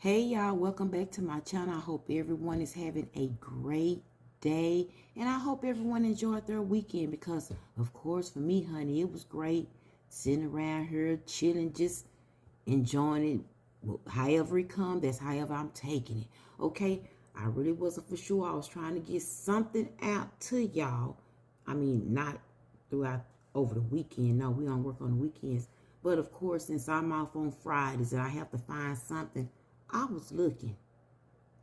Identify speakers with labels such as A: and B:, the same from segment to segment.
A: Hey y'all, welcome back to my channel. I hope everyone is having a great day, and I hope everyone enjoyed their weekend, because of course for me, honey, it was great sitting around here chilling, just enjoying it. However it comes, that's however I'm taking it. Okay, I really wasn't for sure. I was trying to get something out to y'all. I mean, not throughout over the weekend. No, we don't work on the weekends. But of course, since I'm off on Fridays and I have to find something, I was looking.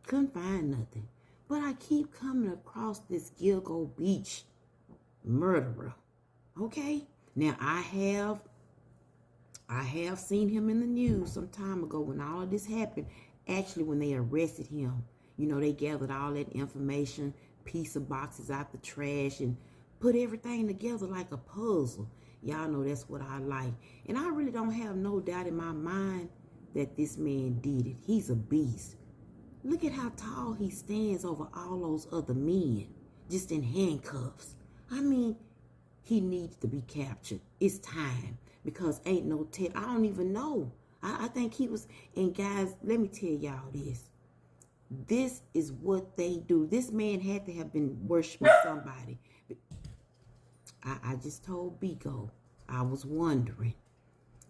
A: Couldn't find nothing. But I keep coming across this Gilgo Beach murderer. Okay? Now I have seen him in the news some time ago when all of this happened. Actually, when they arrested him, you know, they gathered all that information, piece of boxes out the trash, and put everything together like a puzzle. Y'all know that's what I like. And I really don't have no doubt in my mind that this man did it. He's a beast. Look at how tall he stands over all those other men, just in handcuffs. I mean, he needs to be captured. It's time, because ain't no tell. I don't even know. I think he was. And guys, let me tell y'all this. This is what they do. This man had to have been worshiping somebody. I just told Bigo, I was wondering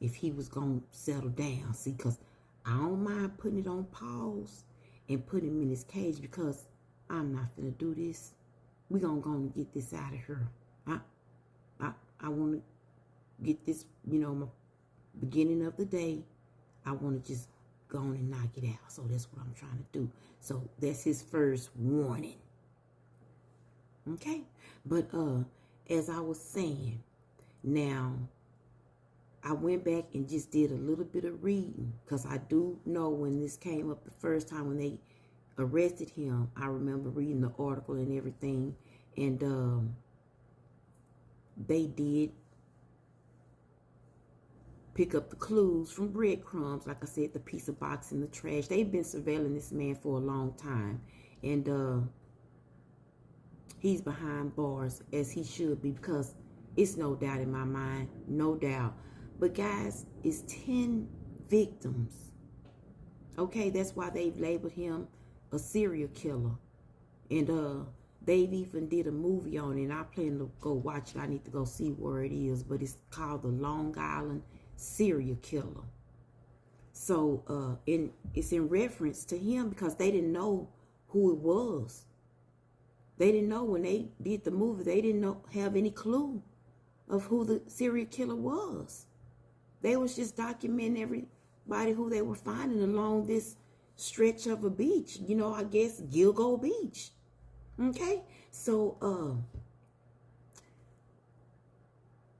A: if he was going to settle down. See, because I don't mind putting it on pause and putting him in his cage, because I'm not going to do this. We're going to go and get this out of here. I want to get this, you know, my beginning of the day. I want to just go on and knock it out. So that's what I'm trying to do. So that's his first warning. Okay? But as I was saying, now I went back and just did a little bit of reading, because I do know when this came up the first time when they arrested him, I remember reading the article and everything, and they did pick up the clues from breadcrumbs, like I said, the piece of box in the trash. They've been surveilling this man for a long time, and he's behind bars, as he should be, because it's no doubt in my mind, no doubt. But guys, it's 10 victims. Okay, that's why they've labeled him a serial killer. And they've even did a movie on it, and I plan to go watch it. I need to go see where it is, but it's called The Long Island Serial Killer. So it's in reference to him, because they didn't know who it was. They didn't know when they did the movie. They didn't have any clue of who the serial killer was. They was just documenting everybody who they were finding along this stretch of a beach. You know, I guess Gilgo Beach. Okay? So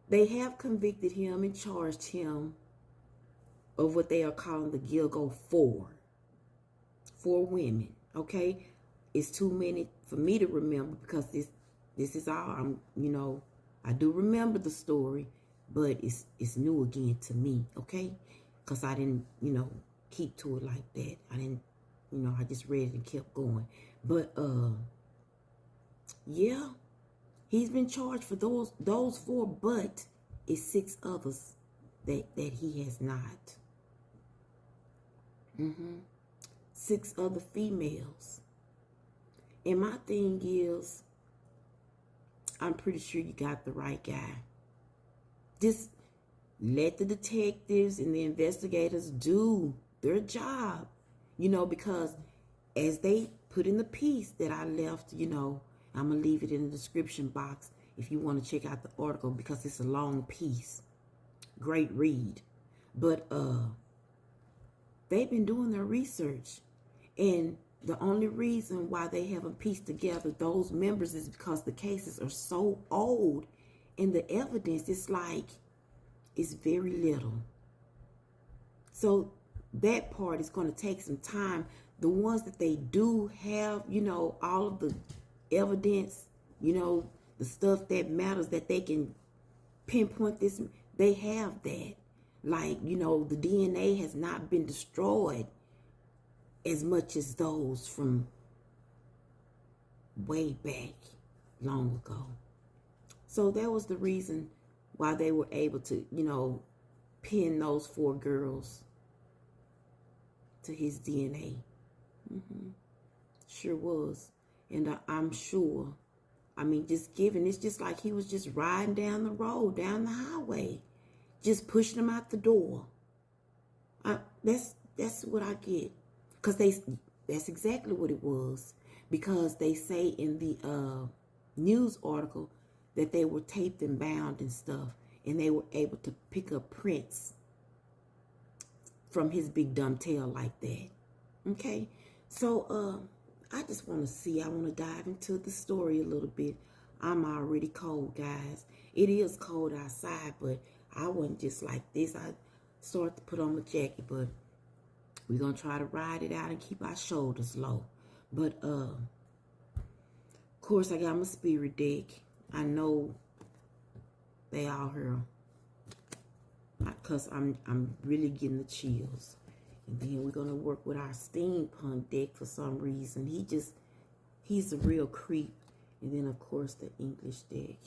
A: they have convicted him and charged him of what they are calling the Gilgo 4. 4 women. Okay? It's too many for me to remember, because this is all you know, I do remember the story, but it's new again to me, okay? Because I didn't, you know, keep to it like that. I didn't, you know, I just read it and kept going. But yeah, he's been charged for those 4, but it's 6 others that he has not. 6 other females. And my thing is, I'm pretty sure you got the right guy. Just let the detectives and the investigators do their job, you know, because as they put in the piece that I left, you know, I'm going to leave it in the description box if you want to check out the article, because it's a long piece. Great read. But they've been doing their research, and the only reason why they haven't pieced together those members is because the cases are so old, and the evidence is like, it's very little. So that part is going to take some time. The ones that they do have, you know, all of the evidence, you know, the stuff that matters, that they can pinpoint this, they have that. Like, you know, the DNA has not been destroyed as much as those from way back long ago. So that was the reason why they were able to, you know, pin those 4 girls to his DNA. Sure was. And I'm sure, I mean, just giving, it's just like he was just riding down the road, down the highway, just pushing him out the door. That's what I get. Because that's exactly what it was. Because they say in the news article that they were taped and bound and stuff, and they were able to pick up prints from his big dumb tail like that. Okay, so I just want to see, I want to dive into the story a little bit. I'm already cold, guys. It is cold outside, but I wasn't just like this. I started to put on my jacket, but we're going to try to ride it out and keep our shoulders low. But, of course, I got my spirit deck. I know they all here, because I'm really getting the chills. And then we're going to work with our steampunk deck for some reason. He's a real creep. And then, of course, the English deck.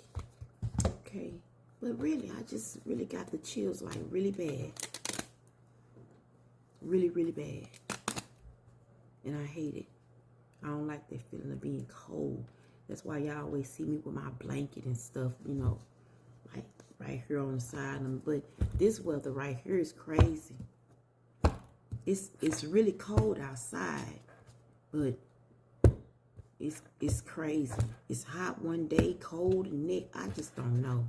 A: Okay. But really, I just really got the chills, like, really bad. Really, really bad. And I hate it. I don't like that feeling of being cold. That's why y'all always see me with my blanket and stuff, you know, like right here on the side of them. But this weather right here is crazy. It's really cold outside, but it's crazy. It's hot one day, cold the next. I just don't know.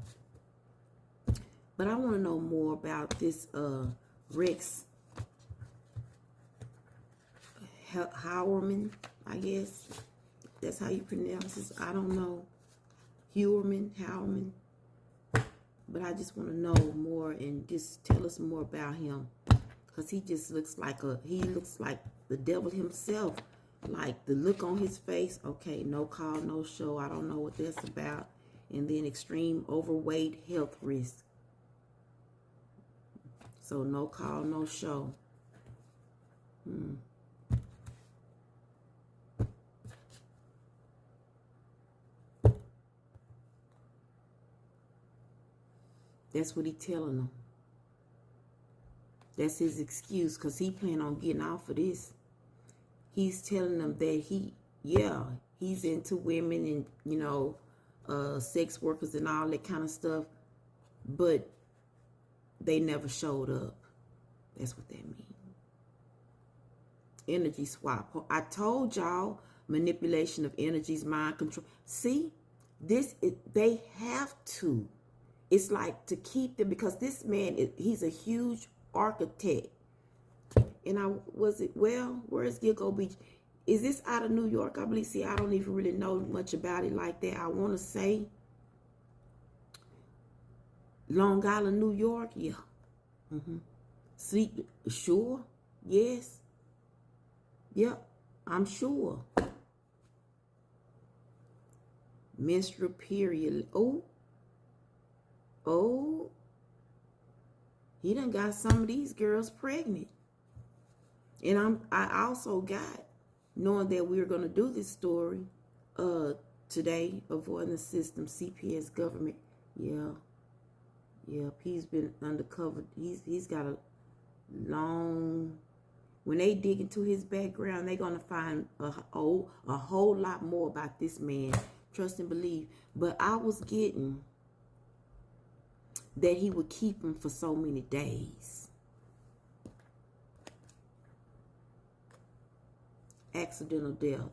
A: But I want to know more about this Rex Heuermann, I guess. That's how you pronounce this. I don't know. Heuermann. But I just want to know more and just tell us more about him. Because he just looks like the devil himself. Like the look on his face. Okay, no call, no show. I don't know what that's about. And then extreme overweight health risk. So no call, no show. That's what he telling them. That's his excuse, because he plan on getting off of this. He's telling them that he's into women and, you know, sex workers and all that kind of stuff. But they never showed up. That's what that means. Energy swap. I told y'all, manipulation of energies, mind control. See, they have to. It's like to keep them, because this man, he's a huge architect. And where's Gilgo Beach? Is this out of New York? I believe, see, I don't even really know much about it like that. I want to say Long Island, New York. Yeah. See, sure? Yes. Yep, I'm sure. Menstrual period. Oh, he done got some of these girls pregnant. And I also got, knowing that we were going to do this story today, avoiding the system, CPS government. Yeah, he's been undercover. He's got a long, when they dig into his background, they're going to find a whole lot more about this man. Trust and believe. But I was getting that he would keep him for so many days. Accidental death.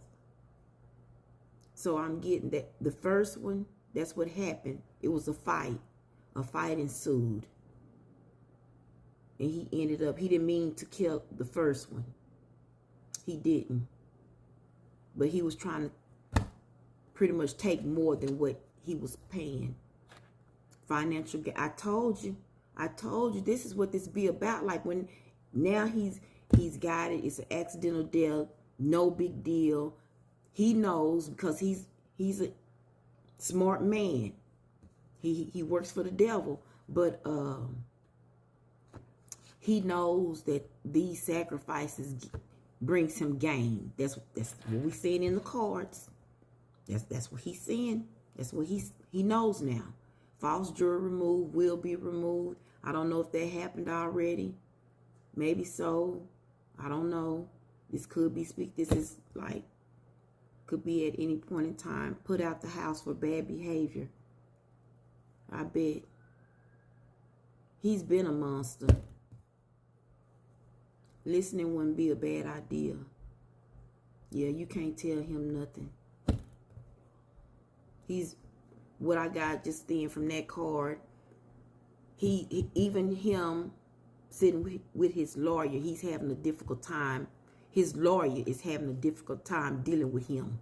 A: So I'm getting that the first one, that's what happened. It was a fight. A fight ensued. And he didn't mean to kill the first one. He didn't. But he was trying to pretty much take more than what he was paying. Financial gain. I told you this is what this be about. Like, when now he's got it. It's an accidental death. No big deal. He knows, because he's a smart man. He works for the devil, but he knows that these sacrifices brings him gain. That's what we seeing in the cards. That's what he's saying. That's what he knows now. False jewelry removed, will be removed. I don't know if that happened already. Maybe so. I don't know. This could be this is like, could be at any point in time. Put out the house for bad behavior. I bet. He's been a monster. Listening wouldn't be a bad idea. Yeah, you can't tell him nothing. He's, what I got just then from that card, even him sitting with his lawyer, he's having a difficult time. His lawyer is having a difficult time dealing with him.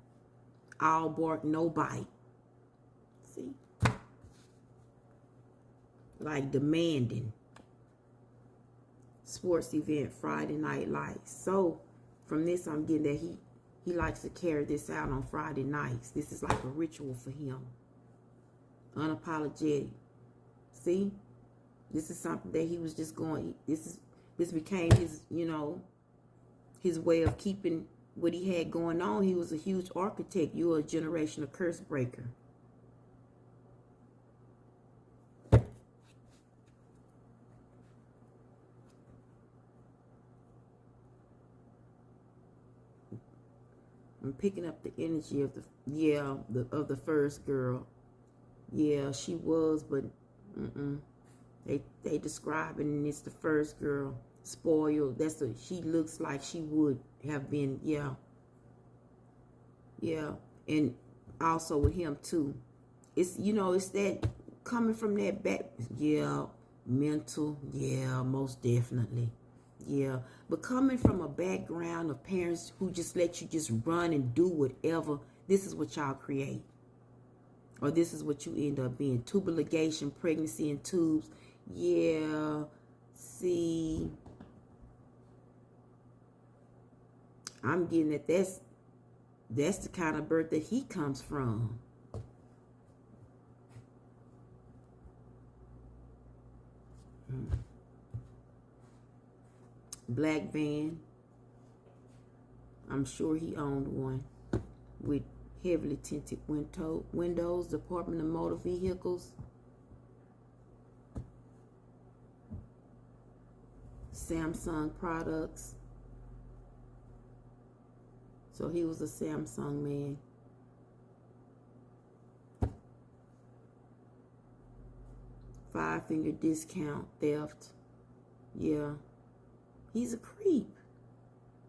A: All bark, no bite. See? Like demanding. Sports event, Friday Night Lights. So from this, I'm getting that he likes to carry this out on Friday nights. This is like a ritual for him. Unapologetic. See? This is something that he was just going, this became his, you know, his way of keeping what he had going on. He was a huge architect. You're a generational curse breaker. I'm picking up the energy of the first girl. Yeah, she was, but they describing it's the first girl. Spoiled. She looks like she would have been, yeah. And also with him too. It's, you know, it's that coming from that back, mental, most definitely. Yeah, but coming from a background of parents who just let you just run and do whatever, this is what y'all create. Or this is what you end up being. Tubal ligation, pregnancy in tubes. Yeah, see, I'm getting that that's the kind of birth that he comes from. Black van. I'm sure he owned one with heavily tinted windows. Department of Motor Vehicles. Samsung products. So he was a Samsung man. Five-finger discount, theft. Yeah. He's a creep.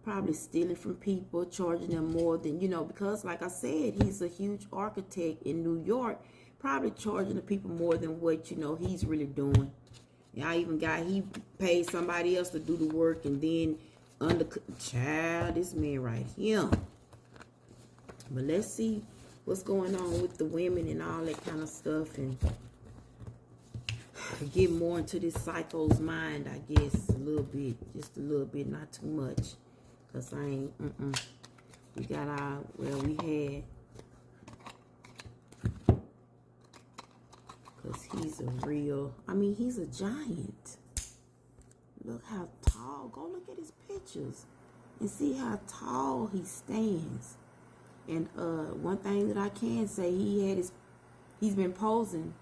A: Probably stealing from people, charging them more than, you know, because like I said, he's a huge architect in New York. Probably charging the people more than what, you know, he's really doing. I even he paid somebody else to do the work and then child, this man right here. But let's see what's going on with the women and all that kind of stuff, and get more into this psycho's mind, I guess, a little bit, just a little bit, not too much, because I ain't, we got our, well, we had, because he's a real, I mean, he's a giant. Look how tall, go look at his pictures and see how tall he stands. And one thing that I can say, he's been posing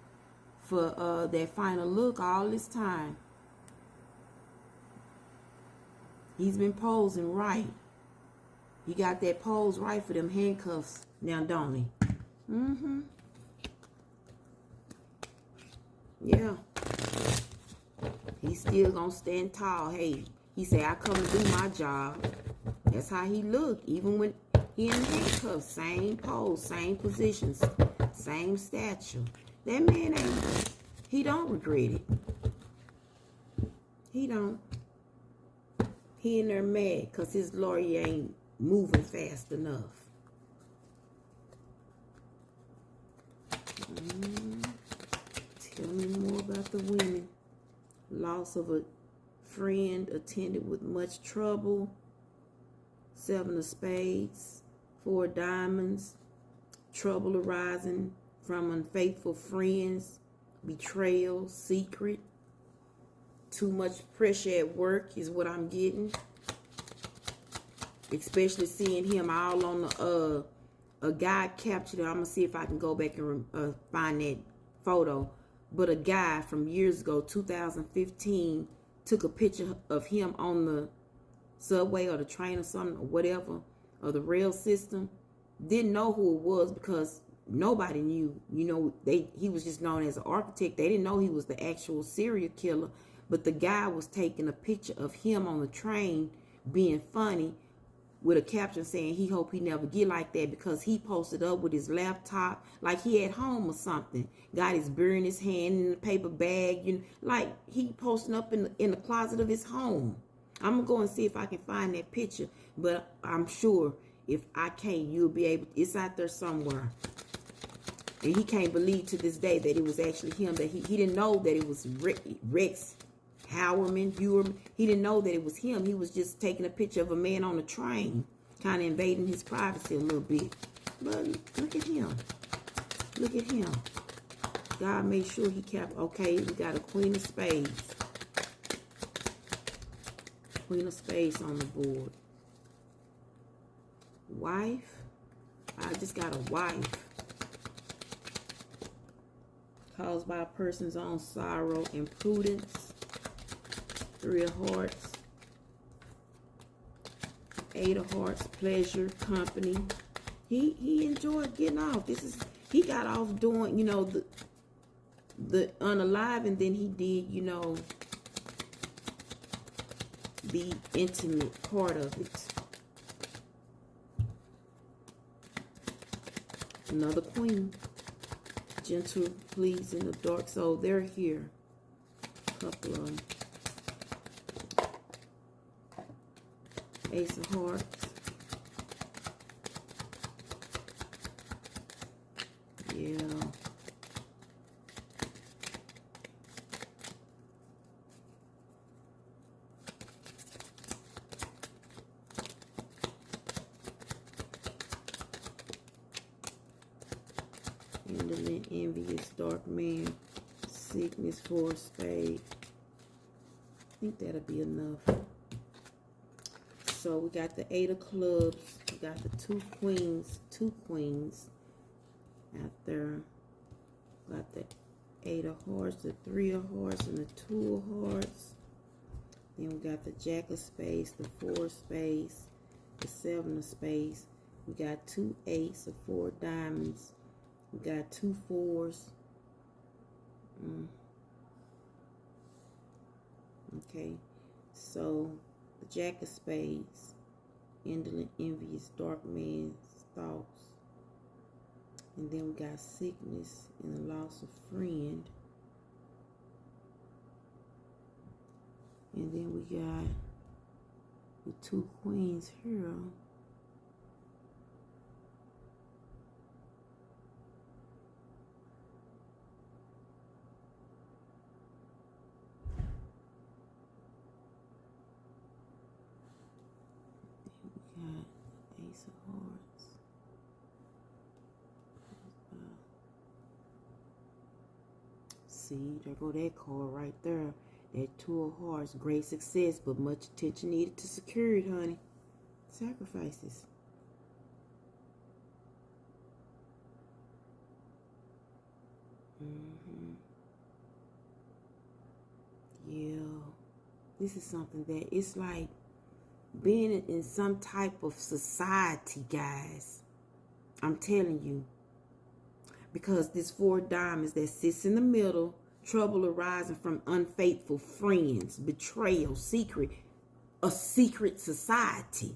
A: for that final look all this time. He's been posing right. He got that pose right for them handcuffs now, don't he? Yeah. He's still gonna stand tall. Hey, he said, I come to do my job. That's how he looked. Even when he in handcuffs, same pose, same positions, same stature. That man he don't regret it. He don't. He in there mad because his lawyer ain't moving fast enough. Tell me more about the women. Loss of a friend attended with much trouble. 7 of spades. 4 of diamonds. Trouble arising from unfaithful friends. Betrayal. Secret. Too much pressure at work is what I'm getting. Especially seeing him all on the a guy captured it. I'm gonna see if I can go back and find that photo. But a guy from years ago, 2015, took a picture of him on subway or the train or something or whatever, or the rail system, didn't know who it was because nobody knew. You know, he was just known as an architect. They didn't know he was the actual serial killer. But the guy was taking a picture of him on the train being funny with a caption saying he hope he never get like that, because he posted up with his laptop like he at home or something. Got his beer in his hand in the paper bag, you know, like he posting up in the closet of his home. I'm gonna go and see if I can find that picture, but I'm sure if I can't, you'll be able. It's out there somewhere. And he can't believe to this day that it was actually him. That he didn't know that it was Rex Heuermann. He didn't know that it was him. He was just taking a picture of a man on a train, kind of invading his privacy a little bit. But look at him. Look at him. God made sure he kept. Okay, we got a Queen of Spades. Queen of Spades on the board. Wife. I just got a wife. Caused by a person's own sorrow and prudence. 3 of Hearts. 8 of Hearts. Pleasure, company. He enjoyed getting off. He got off doing, you know, the unalive, and then he did, you know, the intimate part of it. Another queen. Gentle, please, in the dark. So they're here. Couple of them. Ace of Hearts. Yeah. Indolent, envious, dark man, sickness, 4 of spades. I think that'll be enough. So we got the 8 of clubs. We got the 2 queens out there. Got the 8 of hearts, the 3 of hearts, and the 2 of hearts. Then we got the jack of spades, the 4 of spades, the 7 of spades. We got 2 eights, the 4 diamonds. We got 2 4s. Okay, so the jack of spades, indolent, envious, dark man's thoughts. And then we got sickness and the loss of friend. And then we got the 2 queens here. Ace of Hearts. See, there go that card right there. That 2 of Hearts. Great success, but much attention needed to secure it, honey. Sacrifices. Yeah. This is something that it's like being in some type of society, guys. I'm telling you. Because this 4 diamonds that sits in the middle, trouble arising from unfaithful friends, betrayal, a secret society.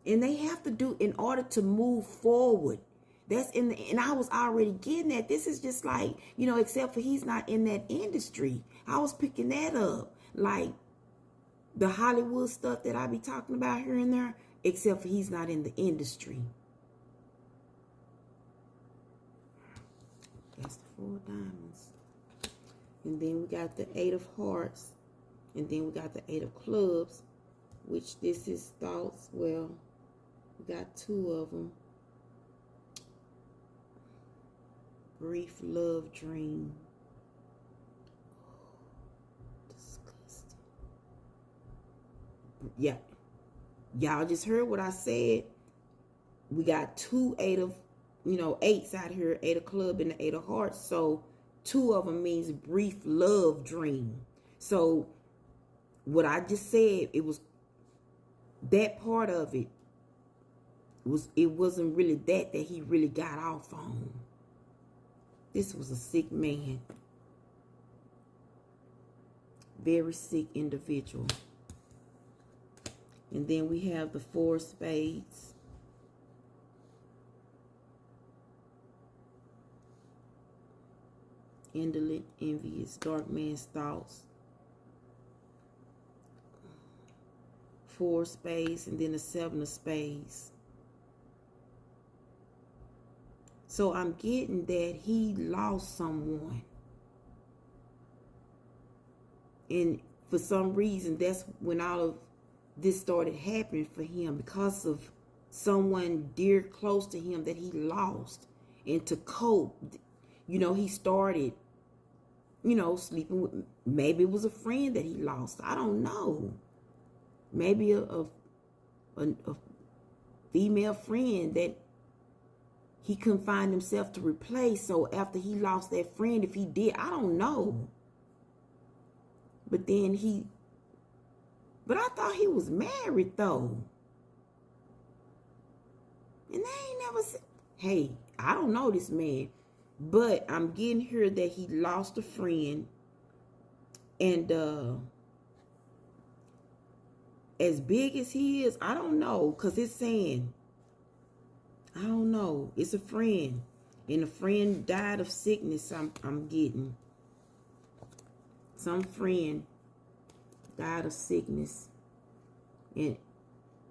A: And they have to do in order to move forward. That's in the, and I was already getting that. This is just like, you know, except for he's not in that industry. I was picking that up. Like the Hollywood stuff that I be talking about here and there, except for he's not in the industry. That's the 4 diamonds. And then we got the 8 of hearts. And then we got the 8 of clubs, which this is thoughts. Well, we got 2 of them. Brief love dream. Disgusting. Yeah. Y'all just heard what I said. We got 2 8s out here. 8 of club and the 8 of hearts. So 2 of them means brief love dream. So what I just said, it was that part of it wasn't really that he really got off on. This was a sick man. Very sick individual. And then we have the 4 of spades. Indolent, envious, dark man's thoughts. 4 of spades and then the 7 of spades. So I'm getting that he lost someone. And for some reason, that's when all of this started happening for him, because of someone dear close to him that he lost. And to cope, you know, he started, you know, sleeping with, maybe it was a friend that he lost. I don't know. Maybe a female friend that he couldn't find himself to replace. So after he lost that friend, if he did, I don't know. But then but I thought he was married though. And they ain't never said, hey, I don't know this man. But I'm getting here that he lost a friend. And as big as he is, I don't know. Because it's saying, I don't know. It's a friend. And a friend died of sickness, I'm getting. Some friend died of sickness. And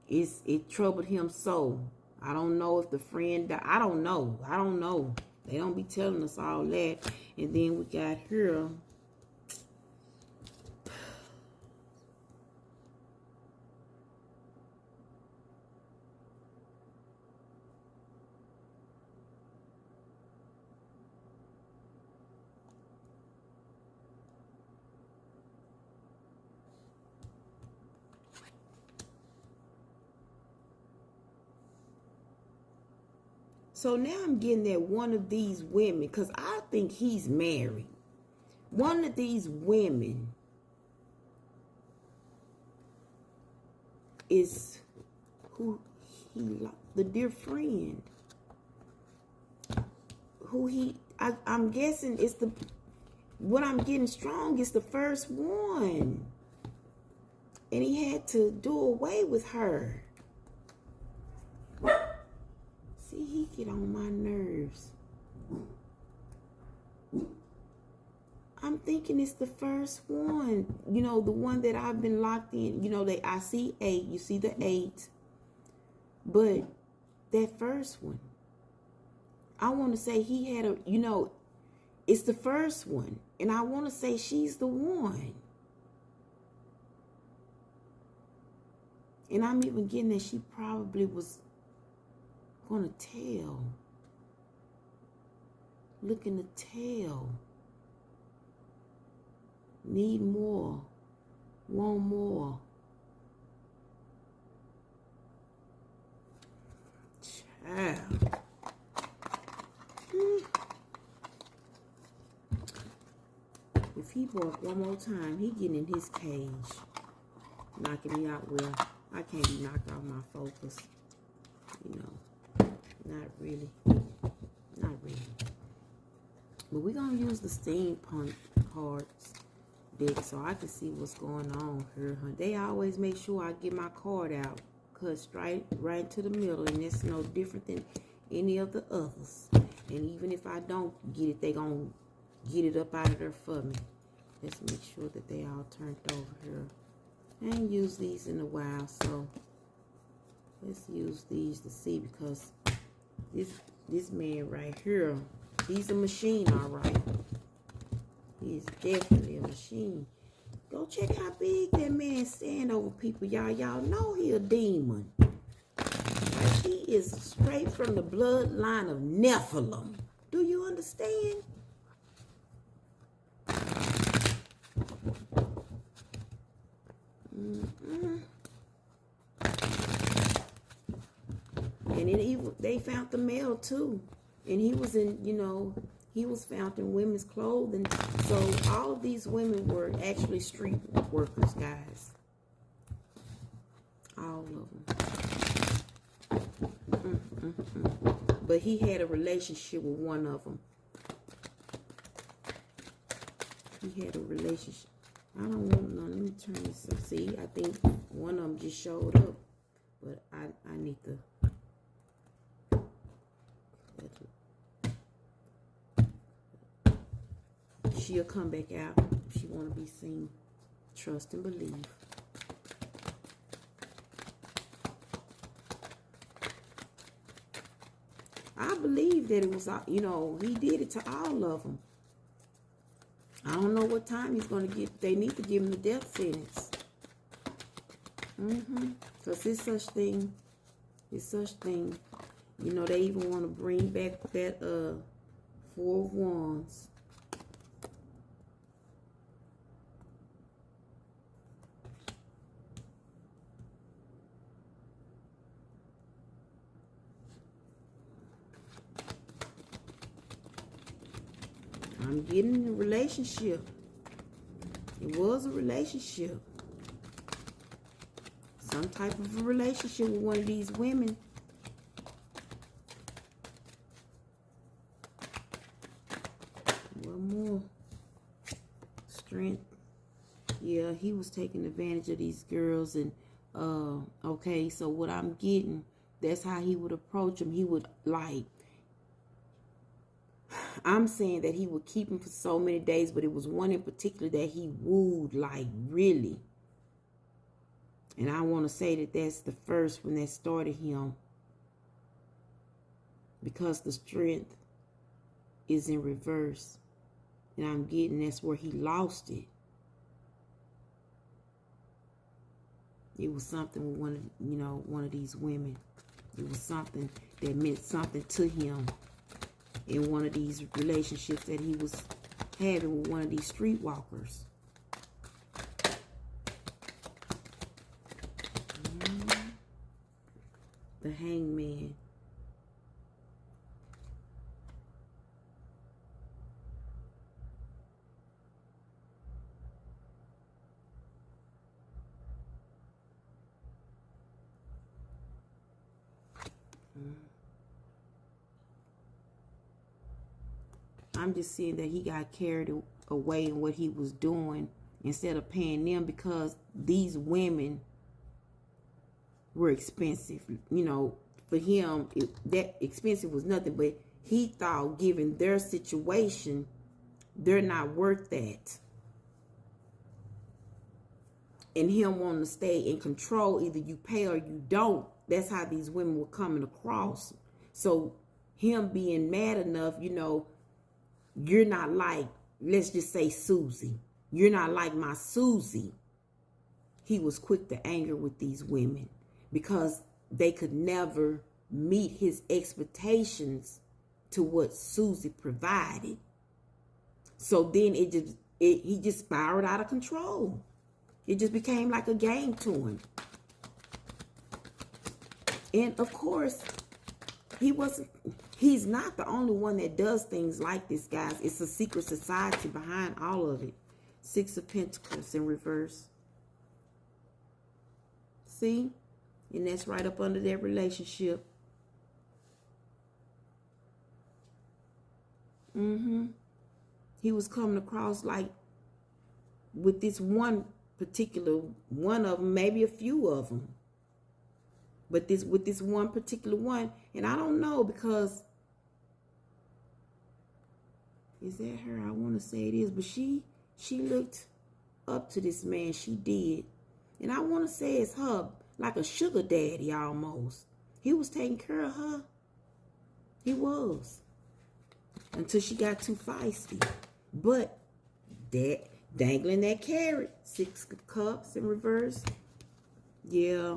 A: it troubled him so. I don't know if the friend died. I don't know. They don't be telling us all that. And then we got here. So now I'm getting that one of these women, because I think he's married. One of these women is who he lost, the dear friend. I'm guessing it's what I'm getting strong is the first one. And he had to do away with her. See, he get on my nerves. I'm thinking it's the first one. You know, the one that I've been locked in. You know, I see 8. You see the 8. But that first one, I want to say he had it's the first one. And I want to say she's the one. And I'm even getting that she probably was gonna tell. Looking to tell. Need more. Want more. Child. If he bark one more time, he getting in his cage. Knocking me out where I can't be knocked out my focus. You know. Not really. Not really. But we're going to use the steampunk cards deck so I can see what's going on here. They always make sure I get my card out. Cut straight right to the middle. And it's no different than any of the others. And even if I don't get it, they going to get it up out of there for me. Let's make sure that they all turned over here. I ain't used these in a while, so let's use these to see, because this man right here, he's a machine, all right. He's definitely a machine. Go check how big that man stand over people, y'all. Y'all know he a demon. Like, he is straight from the bloodline of Nephilim. Do you understand? And they found the male too. And he was in, he was found in women's clothing. So all of these women were actually street workers, guys. All of them. But he had a relationship with one of them. He had a relationship. I don't want none. Let me turn this up. See, I think one of them just showed up. But I need to. She'll come back out if she want to be seen. Trust and believe. I believe that it was, you know, he did it to all of them. I don't know what time he's going to get. They need to give him the death sentence. Because it's such thing. It's such thing. You know, they even want to bring back that Four of Wands. I'm getting a relationship. It was a relationship. Some type of a relationship with one of these women. One more. Strength. Yeah, he was taking advantage of these girls. And, okay, so what I'm getting, that's how he would approach them. He would, like, I'm saying that he would keep him for so many days, but it was one in particular that he wooed, like, really. And I want to say that that's the first one that started him. Because the strength is in reverse. And I'm getting that's where he lost it. It was something with one of, you know, one of these women. It was something that meant something to him. In one of these relationships that he was having with one of these streetwalkers. The Hangman. I'm just seeing that he got carried away in what he was doing instead of paying them, because these women were expensive. You know, for him, that expensive was nothing, but he thought, given their situation, they're not worth that. And him wanting to stay in control, either you pay or you don't. That's how these women were coming across. So him being mad enough, you know, you're not like, let's just say Susie. You're not like my Susie. He was quick to anger with these women because they could never meet his expectations to what Susie provided. So then he just spiraled out of control. It just became like a game to him. And of course, he's not the only one that does things like this, guys. It's a secret society behind all of it. Six of Pentacles in reverse. See? And that's right up under their relationship. He was coming across like with this one particular one of them, maybe a few of them. But with this one particular one, and I don't know, because is that her? I want to say it is, but she looked up to this man. She did. And I want to say it's her, like a sugar daddy almost. He was taking care of her. He was. Until she got too feisty. But that dangling that carrot. Six of Cups in reverse. Yeah.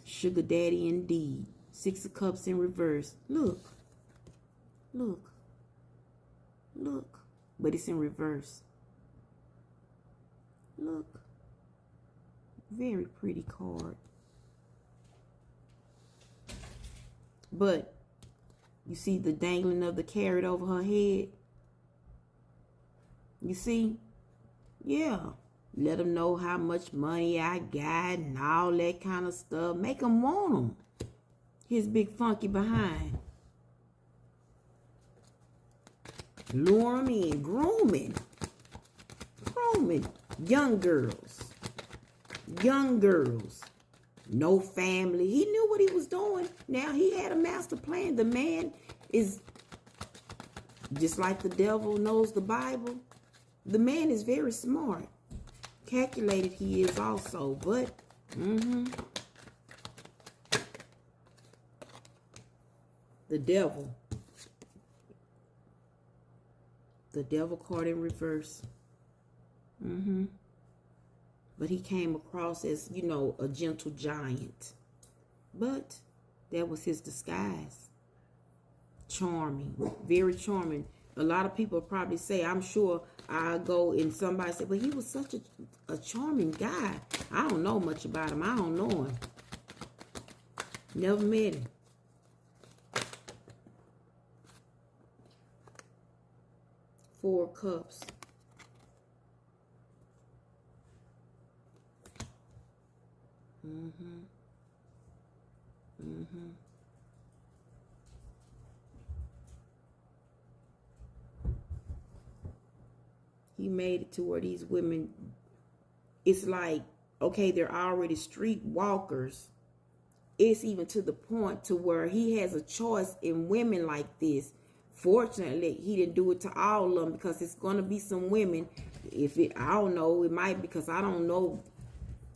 A: Sugar daddy indeed. Six of Cups in reverse. Look. But it's in reverse. Look. Very pretty card. But you see the dangling of the carrot over her head? You see? Yeah. let them know how much money I got and all that kind of stuff. Make them want him. His big funky behind. Lure them in. Grooming. Young girls. No family. He knew what he was doing. Now he had a master plan. The man is just like the devil knows the Bible. The man is very smart. Calculated he is also, but the devil caught in reverse. But he came across as, you know, a gentle giant. But that was his disguise. Charming. Very charming. A lot of people probably say, I'm sure I'll go and somebody say, but he was such a charming guy. I don't know much about him. I don't know him. Never met him. Four cups. He made it to where these women, it's like, okay, they're already street walkers. It's even to the point to where he has a choice in women like this. Fortunately, he didn't do it to all of them, because it's going to be some women. I don't know, it might, because I don't know.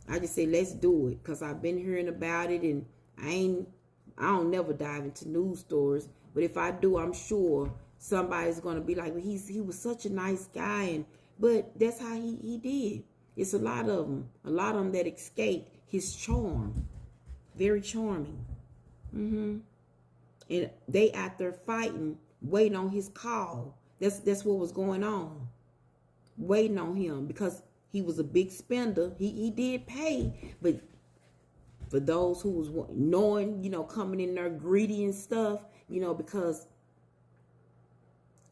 A: I just say, let's do it, because I've been hearing about it, and I don't never dive into news stories. But if I do, I'm sure somebody's going to be like, well, he was such a nice guy. But that's how he did. It's a lot of them that escaped his charm. Very charming. And they out there fighting, waiting on his call. That's what was going on. Waiting on him, because he was a big spender. He did pay, but for those who was knowing, you know, coming in there greedy and stuff, you know, because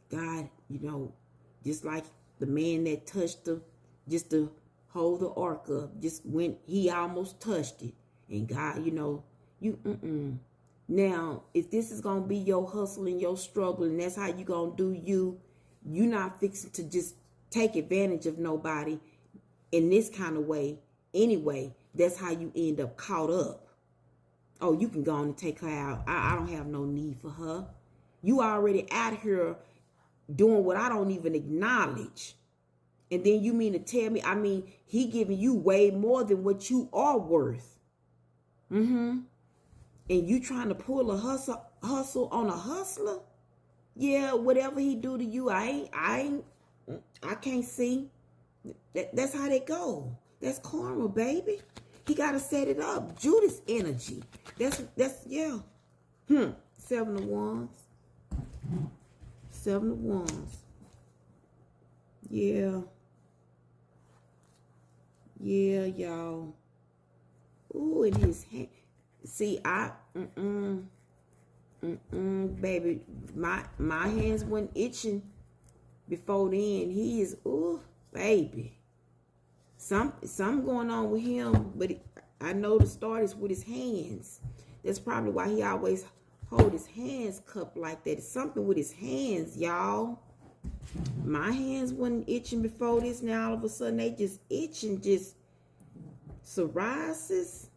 A: God, you know, just like the man that touched just to hold the ark up, just when he almost touched it, and God, you know, Now, if this is gonna be your hustle and your struggle, and that's how you gonna do you not fixing to just take advantage of nobody in this kind of way. Anyway, that's how you end up caught up. Oh, you can go on and take her out. I don't have no need for her. You already out here doing what I don't even acknowledge. And then you mean to tell me, he giving you way more than what you are worth. And you trying to pull a hustle on a hustler? Yeah, whatever he do to you, I can't see. That's how they go. That's karma, baby. He got to set it up. Judas energy. That's yeah. 7 of Wands. 7 of Wands. Yeah. Yeah, y'all. Ooh, in his hand. See, baby, my hands weren't itching before then. He is, ooh, baby. Something going on with him, but I know the start is with his hands. That's probably why he always hold his hands cupped like that. It's something with his hands, y'all. My hands wasn't itching before this. Now all of a sudden they just itching, just psoriasis.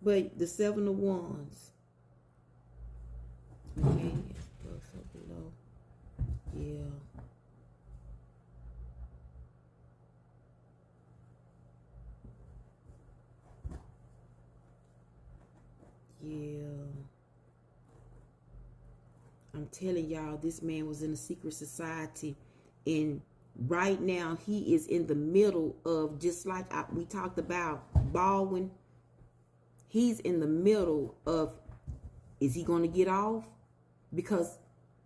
A: But the 7 of Wands. Okay, up below. Yeah. Yeah. I'm telling y'all, this man was in a secret society, and right now he is in the middle of, just like we talked about Baldwin. He's in the middle of, is he going to get off? Because,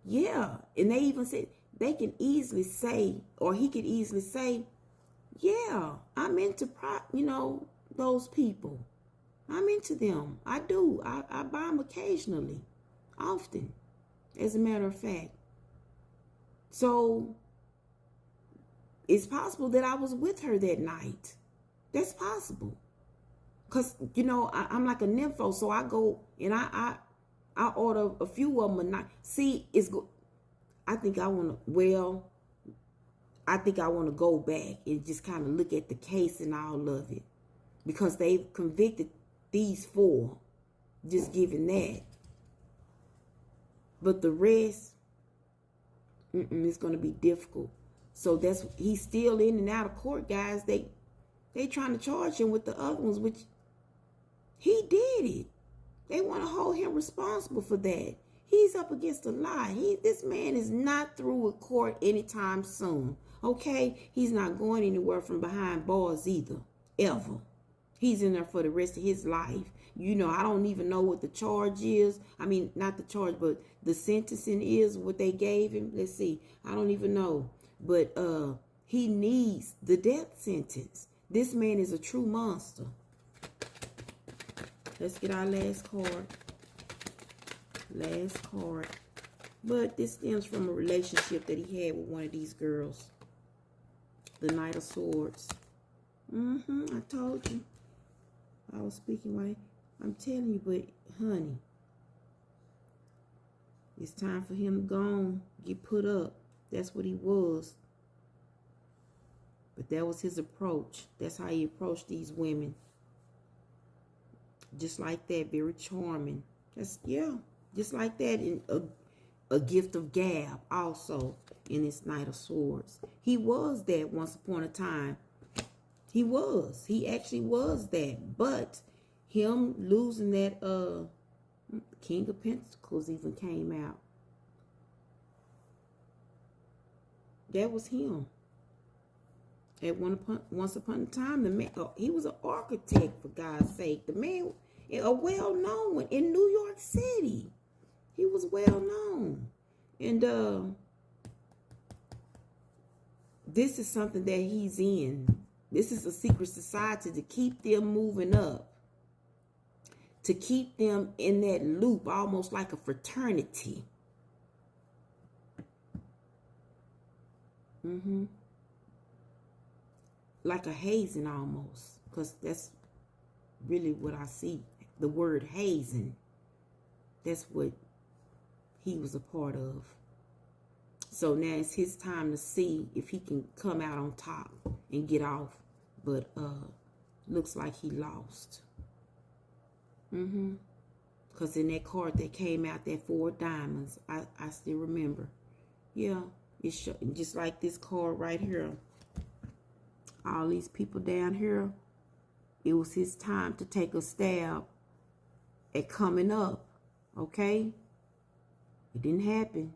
A: yeah, and they even said, they can easily say, or he could easily say, yeah, I'm into, those people. I'm into them. I do. I buy them occasionally, often, as a matter of fact. So, it's possible that I was with her that night. That's possible. Because, you know, I'm like a nympho, so I go and I order a few of them a night. See, I think I want to go back and just kind of look at the case and all of it. Because they've convicted these 4. Just giving that. But the rest, it's going to be difficult. So he's still in and out of court, guys. They trying to charge him with the other ones, which he did it. They want to hold him responsible for that. He's up against a lie. This man is not through with court anytime soon. Okay? He's not going anywhere from behind bars either. Ever. He's in there for the rest of his life. You know, I don't even know what the charge is. I mean, not the charge, but the sentencing is, what they gave him. Let's see. I don't even know. But he needs the death sentence. This man is a true monster. Let's get our last card. Last card. But this stems from a relationship that he had with one of these girls. The Knight of Swords. I told you. I was speaking right. I'm telling you, but honey, it's time for him to go on, get put up. That's what he was. But that was his approach. That's how he approached these women. Just like that, very charming. Just like that. In a gift of gab also in this Knight of Swords. He was that once upon a time. He was. He actually was that. But him losing that King of Pentacles even came out. That was him. At once upon a time, the man, he was an architect, for God's sake. The man, a well-known one in New York City. He was well-known. And this is something that he's in. This is a secret society to keep them moving up. To keep them in that loop, almost like a fraternity. Like a hazing almost. Because that's really what I see. The word hazing. That's what he was a part of. So now it's his time to see if he can come out on top and get off. But looks like he lost. Because in that card that came out, that 4 diamonds, I still remember. Yeah, it's just like this card right here. All these people down here, it was his time to take a stab at coming up. Okay? It didn't happen.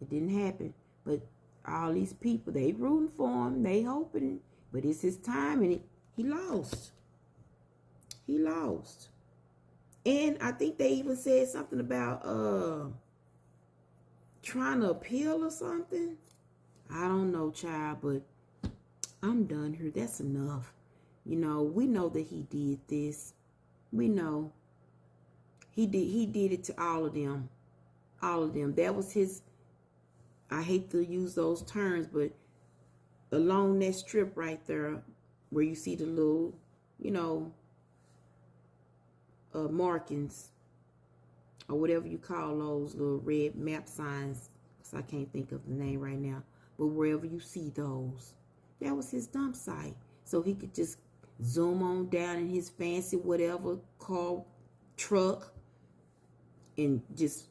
A: It didn't happen. But all these people, they rooting for him. They hoping. But it's his time, and he lost. He lost. And I think they even said something about trying to appeal or something. I don't know, child, but I'm done here. That's enough. You know, we know that he did this. We know. He did it to all of them. All of them. That was his, I hate to use those terms, but along that strip right there where you see the little, you know, markings or whatever you call those little red map signs, because I can't think of the name right now, but wherever you see those, that was his dump site. So he could just zoom on down in his fancy whatever car, truck, and just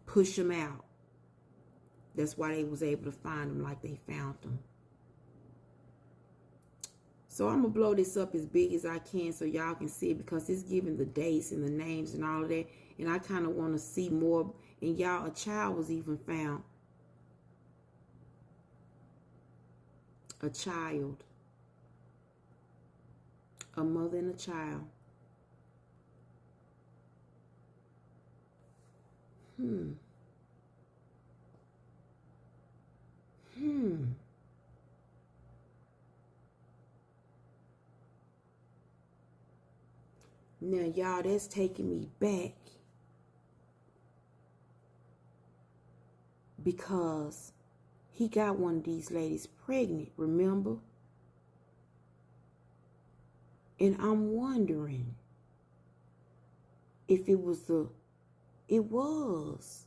A: push them out. That's why they was able to find them like they found them. So I'm going to blow this up as big as I can so y'all can see it, because it's giving the dates and the names and all of that. And I kind of want to see more. And y'all, a child was even found. A child. A mother and a child. Now, y'all, that's taking me back, because he got one of these ladies pregnant, remember? And I'm wondering if it was it was.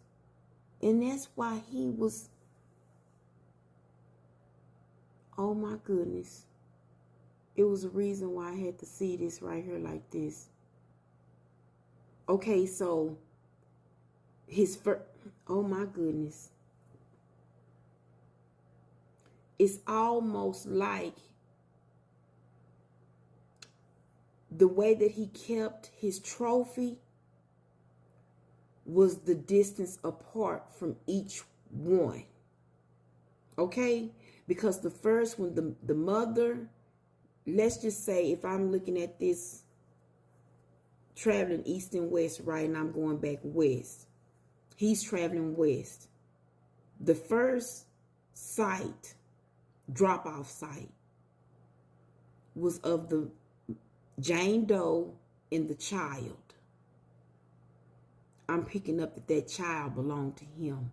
A: And that's why he was, oh my goodness. It was a reason why I had to see this right here like this. Okay, so his first, oh my goodness. It's almost like the way that he kept his trophy was the distance apart from each one. Okay? Because the first one, the mother, let's just say if I'm looking at this traveling east and west, right, and I'm going back west. He's traveling west. The first site, drop-off site, was of the Jane Doe and the child. I'm picking up that that child belonged to him.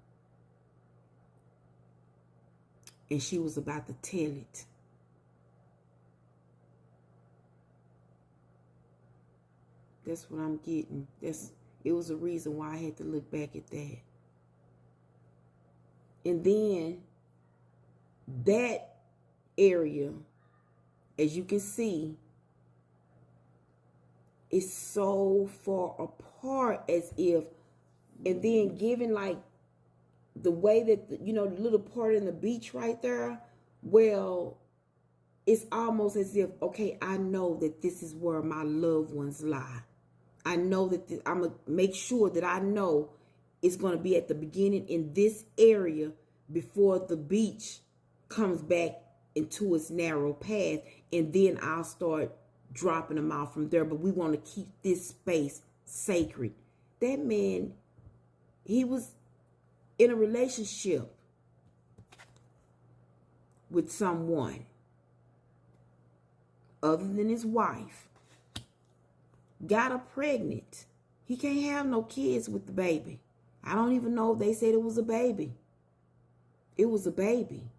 A: And she was about to tell it. That's what I'm getting. It was a reason why I had to look back at that. And then that area, as you can see, is so far apart as if, and then given like the way that, you know, the little part in the beach right there, well, it's almost as if, okay, I know that this is where my loved ones lie. I know that I'm going to make sure that I know it's going to be at the beginning in this area before the beach comes back into its narrow path. And then I'll start dropping them out from there. But we want to keep this space sacred. That man, he was in a relationship with someone other than his wife. Got her pregnant. He can't have no kids with the baby. I don't even know if they said it was a baby. It was a baby.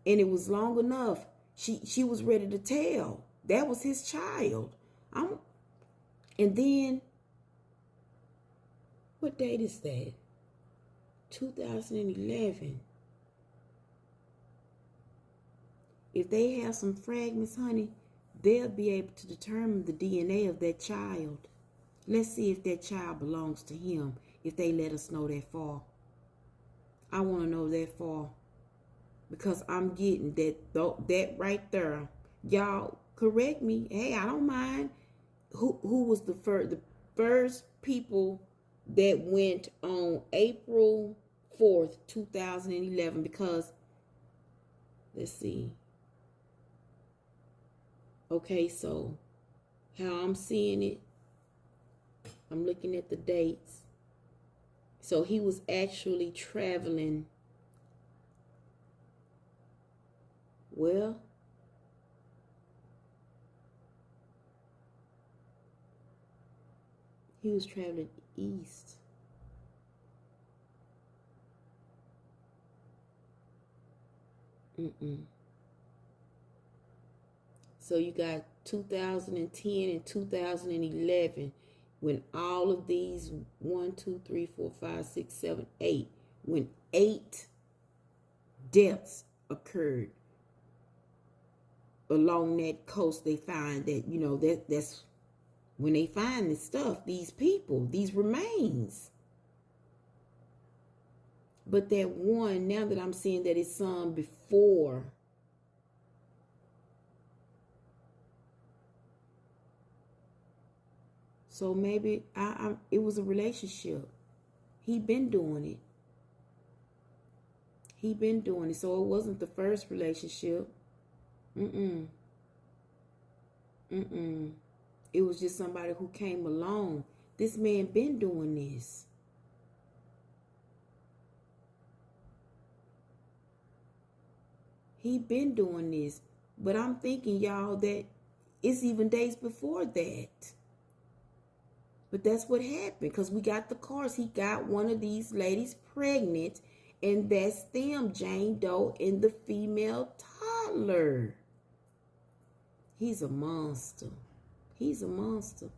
A: And it was long enough. She was ready to tell. That was his child. And then, what date is that? 2011. If they have some fragments, honey, they'll be able to determine the DNA of that child. Let's see if that child belongs to him, if they let us know that far. I want to know that far. Because I'm getting that right there. Y'all correct me. Hey, I don't mind. Who was the first people that went on April 4th, 2011? Because, let's see. Okay, so how I'm seeing it, I'm looking at the dates. So he was actually traveling. Well, he was traveling east. So you got 2010 and 2011 when all of these 1, 2, 3, 4, 5, 6, 7, 8, when 8 deaths occurred along that coast. They find that, you know, that's when they find this stuff, these people, these remains. But that one, now that I'm seeing that it's some before, so maybe it was a relationship. He been doing it. He been doing it. So it wasn't the first relationship. It was just somebody who came along. This man been doing this. He been doing this. But I'm thinking, y'all, that it's even days before that. But that's what happened, because we got the cars. He got one of these ladies pregnant, And that's them, Jane Doe and the female toddler. He's a monster. He's a monster.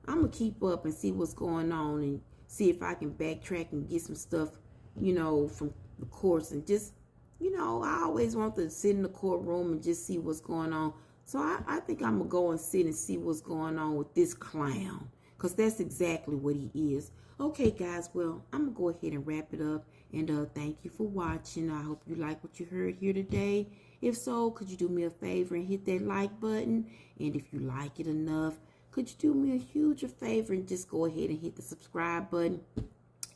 A: I'm going to keep up and see what's going on and see if I can backtrack and get some stuff, you know, from the courts. And just, you know, I always want to sit in the courtroom and just see what's going on. So I think I'm going to go and sit and see what's going on with this clown. Because that's exactly what he is. Okay, guys. Well, I'm going to go ahead and wrap it up. And thank you for watching. I hope you like what you heard here today. If so, could you do me a favor and hit that like button? And if you like it enough, could you do me a huge favor and just go ahead and hit the subscribe button?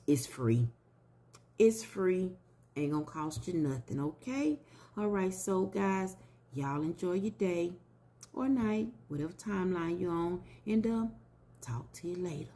A: It's free. It's free. Ain't gonna cost you nothing, okay? All right, so guys, y'all enjoy your day or night, whatever timeline you're on, and talk to you later.